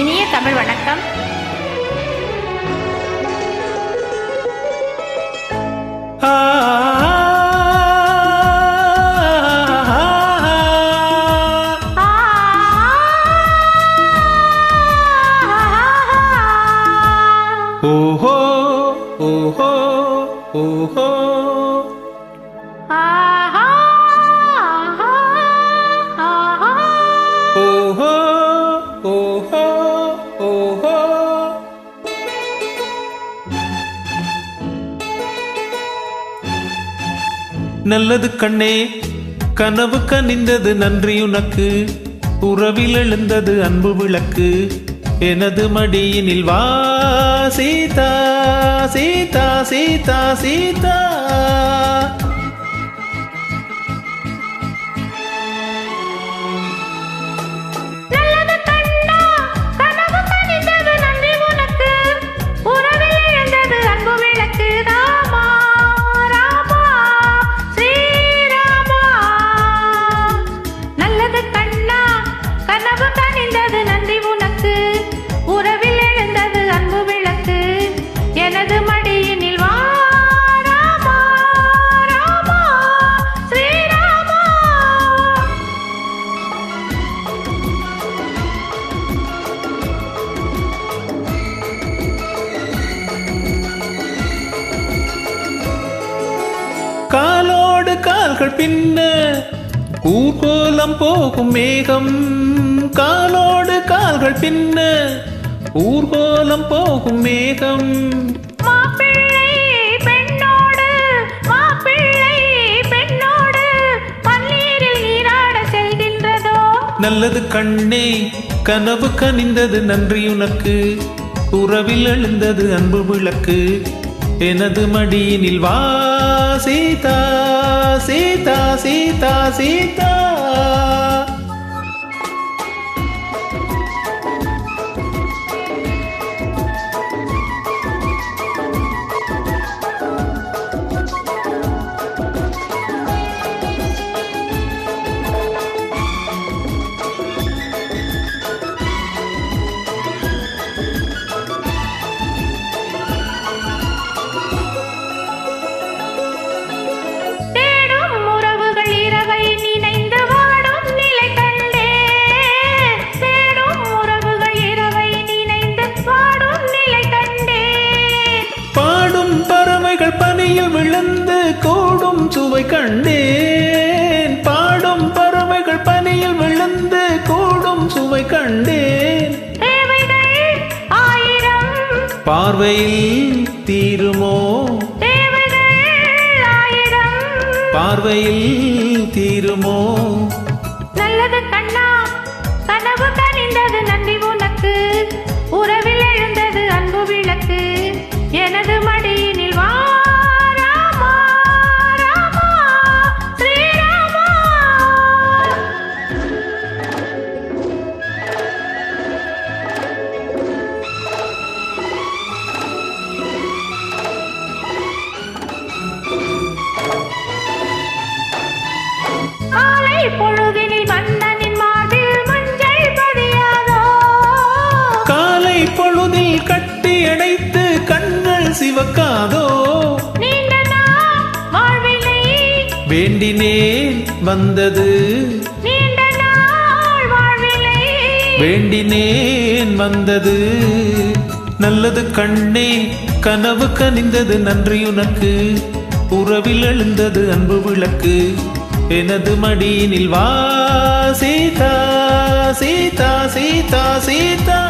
இனிய தமிழ் வணக்கம். ஓஹோ ஓஹோ ஓஹோ ஓஹோ ஓஹோ ஓஹோ. நல்லது கண்ணே, கனவு கனிந்தது நன்றி உனக்கு, உறவில் எழுந்தது அன்பு விளக்கு, எனது மடியினில் வா சீதா சீதா சீதா சீதா. காலோடு கால்கள் பின்ன ஊர்கோலம் போகும் மேகம், காலோடு கால்கள் பின்ன ஊர்கோலம் போகும் மேகம். நல்லது கண்ணே, கனவு கனிந்தது நன்றி உனக்கு, உறவில் எழுந்தது அன்பு விளக்கு, எனது மடியினில் வா சீதா சீதா சீதா சீதா. பனியில் விழுந்து கூடும் சுவை கண்டேன், பாடும் பறவைகள் பனியில் விழுந்து கூடும் சுவை கண்டேன். பார்வையில் தீருமோ, பார்வையில் தீருமோ. நல்லது கண்ணா, கனவு கனிந்தது நன்றி உனக்கு, உறவில் எழுந்தது அன்பு விளக்கு, எனது மடியினில் வா ராமா ராமா ஸ்ரீராமா. காலை பொழுதினில் மன்னனின் மார்பில் மஞ்சள் பதியாதோ, காலை பொழுதில் கட்டி அடைத்து கண்கள் சிவக்காதோ. வேண்டினேன் வந்தது, வேண்டினேன் வந்தது. நல்லது கண்ணே, கனவு கனிந்தது நன்றி உனக்கு, உறவில் எழுந்தது அன்பு விளக்கு, எனது மடியினில் வா சீதா சீதா சீதா சீதா.